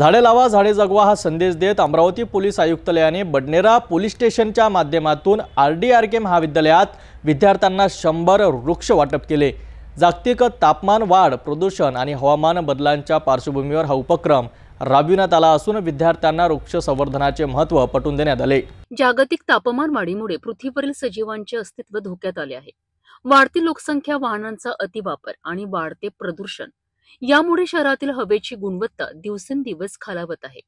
झाडे लावा झाडे जगवा हा संदेश देत अमरावती पोलीस आयुक्तालयाने बडनेरा पोलीस स्टेशनच्या माध्यमातून RDRK महाविद्यालयात विद्यार्थ्यांना 100 वृक्ष वाटप केले। जागतिक तापमान वाढ, प्रदूषण आणि हवामान बदलांच्या पार्श्वभूमीवर हा उपक्रम राबविण्यात आला असून विद्यार्थ्यांना वृक्ष संवर्धनाचे महत्त्व पटवून देण्यात आले। जागतिक तापमान वाढीमुळे पृथ्वीवरील सजीवांचे अस्तित्व धोक्यात आले आहे। वाढती लोकसंख्या, वाहनांचा अतिवापर आणि वाढते प्रदूषण यामुळे शहरातील हवेची गुणवत्ता दिवसेंदिवस खालावत आहे।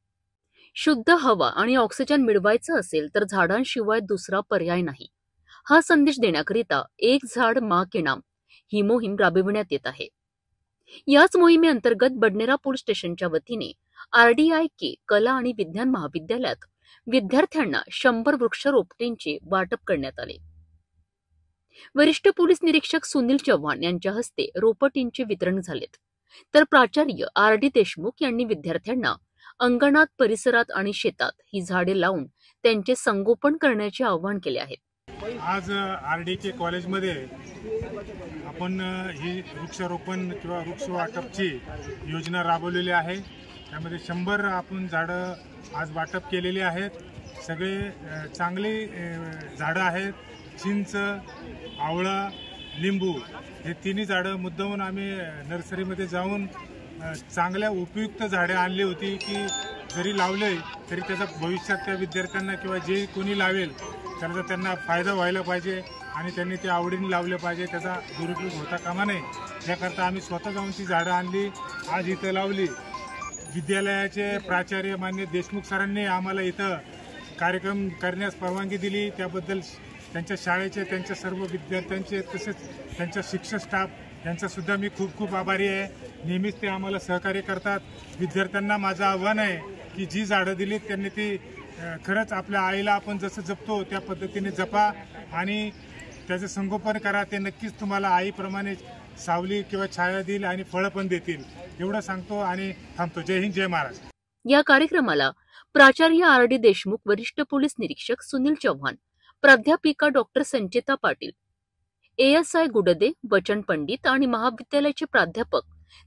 शुद्ध हवा आणि ऑक्सिजन मिळवायचा असेल तर झाडांशिवाय दुसरा पर्याय नाही। हा संदेश देण्याकरिता एक झाड माँ के नाम ही मोहीम राबविण्यात येत आहे। याच मोहिमेअंतर्गत बडनेरा पोलीस स्टेशनच्या वतीने RDRK कला आणि विज्ञान महाविद्यालयात विद्यार्थ्यांना 100 वृक्षरोपटींचे वाटप करण्यात आले। वरिष्ठ पोलीस निरीक्षक सुनील चव्हाण यांच्या हस्ते रोपटींचे वितरण झालेत, तर प्राचार्य RD देशमुख यांनी विद्यार्थ्यांना अंगणात, परिसरात आणि शेतात ही झाडे लावून त्यांचे संगोपन करण्याचे आवाहन केले आहे। आज RDK कॉलेजमध्ये आपण ही वृक्षारोपण किंवा वृक्ष वाटपची योजना राबवलेली आहे। त्यामध्ये 100 आपण झाडं आज वाटप केलेली आहेत। सगळे चांगली झाडं आहेत। चिंच, आवळा, लिंबू हे तिन्ही झाडं मुद्दामून आम्ही नर्सरीमध्ये जाऊन चांगल्या उपयुक्त झाडे आणली होती की जरी लावले तरी त्याचा भविष्यात त्या विद्यार्थ्यांना किंवा जे कोणी लावेल त्याचा त्यांना फायदा व्हायला पाहिजे आणि त्यांनी ते आवडीने लावले पाहिजे, त्याचा दुरुपयोग होता कामा नये याकरता आम्ही स्वतः जाऊन ती झाडं आणली, आज इथं लावली। विद्यालयाचे प्राचार्य मान्य देशमुख सरांनी आम्हाला इथं कार्यक्रम करण्यास परवानगी दिली, त्याबद्दल त्यांच्या शाळेचे, त्यांच्या सर्व विद्यार्थ्यांचे तसेच त्यांच्या शिक्षक स्टाफ यांचा सुद्धा मी खूप खूप आभारी आहे। नेहमीच ते आम्हाला सहकार्य करतात। विद्यार्थ्यांना माझं आव्हान आहे की जी झाडं दिलीत त्यांनी ती खरंच आपल्या आईला आपण जसं जपतो त्या पद्धतीने जपा आणि त्याचं संगोपन करा। ते नक्कीच तुम्हाला आईप्रमाणे सावली किंवा छाया देईल आणि फळं पण देतील, एवढं सांगतो आणि थांबतो। जय हिंद, जय महाराष्ट्र। या कार्यक्रमाला प्राचार्य RD देशमुख, वरिष्ठ पोलीस निरीक्षक सुनील चव्हाण, प्राध्यापिका डॉक्टर संचिता पाटील, ASI गुडदे, वचन पंडित आणि महाविद्यालयाचे प्राध्यापक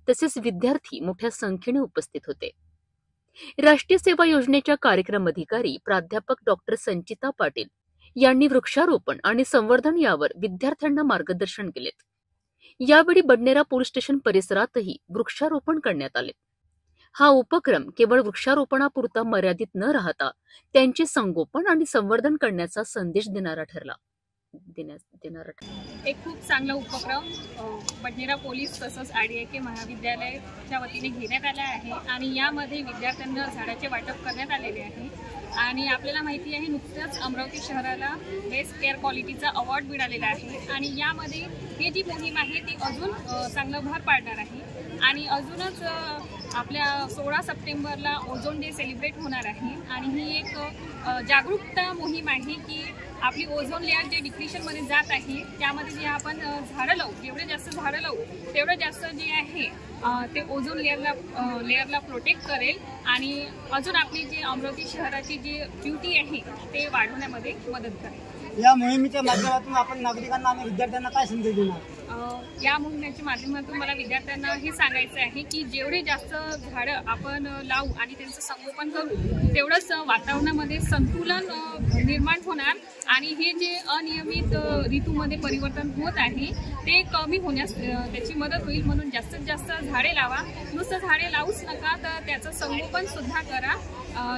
तसेच विद्यार्थी मोठ्या संख्येने उपस्थित होते। राष्ट्रीय सेवा योजनेच्या कार्यक्रम अधिकारी प्राध्यापक डॉक्टर संचिता पाटील यांनी वृक्षारोपण आणि संवर्धन यावर विद्यार्थ्यांना मार्गदर्शन केलेत। यावेळी बडनेरा पोलीस स्टेशन परिसरातही वृक्षारोपण करण्यात आले। हा उपक्रम केवळ वृक्षारोपणापुरता मर्यादित न राहता त्यांचे संगोपन आणि संवर्धन करण्याचा संदेश देणारा ठरला। एक खूप चांगला उपक्रम बडनेरा पोलीस तसंच RDRK महाविद्यालयाच्या वतीने घेण्यात आला आहे आणि यामध्ये विद्यार्थ्यांना झाडाचे वाटप करण्यात आलेले आहे। आणि आपल्याला माहिती आहे नुकत्याच अमरावती शहराला बेस्ट एअर क्वालिटीचा अवॉर्ड मिळालेला आहे आणि यामध्ये ही जी मोहीम आहे ती अजून चांगलं भर पाडणार आहे आणि अजूनच आपल्या 16 सप्टेंबरला ओझोन डे सेलिब्रेट होणार आहे आणि ही एक जागरूकता मोहीम आहे की आपली ओझोन लेअर जे डिप्रेशनमध्ये जात आहे त्यामध्ये जे आपण झाडं लावू, जेवढे जास्त झाडं लावू तेवढं जास्त जे आहे ते ओझोन लेअरला प्रोटेक्ट करेल आणि अजून आपली जी अमरावती शहराची जी ब्युटी आहे ते वाढवण्यामध्ये मदत करेल। या मोहिमेच्या माध्यमातून आपण नागरिकांना आणि विद्यार्थ्यांना काय संदेश देणार? या मोहिमेच्या माध्यमातून मला विद्यार्थ्यांना हे सांगायचं आहे की जेवढे जास्त झाडं आपण लावू आणि त्यांचं संगोपन करू तेवढंच वातावरणामध्ये संतुलन निर्माण होणार आणि हे जे अनियमित ऋतूमध्ये परिवर्तन होत आहे ते कमी होण्यास त्याची मदत होईल। म्हणून जास्तीत जास्त झाडे लावा, नुसतं झाडे लावूच नका तर त्याचं संगोपन सुद्धा करा,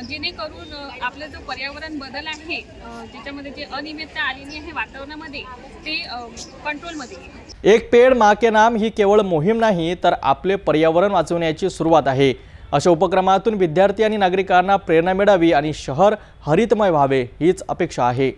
जेणेकरून आपलं जो पर्यावरण बदल आहे ज्याच्यामध्ये जे अनियमितता आलेली आहे वातावरणामध्ये ते कंट्रोलमध्ये येईल। एक पेड़ माँ के नाम ही केवळ मोहीम नाही तर आपले पर्यावरण वाचवण्याची सुरुवात आहे। अशा उपक्रमातून विद्यार्थी आणि नागरिकांना प्रेरणा मिळावी आणि शहर हरितमय व्हावे हीच अपेक्षा आहे।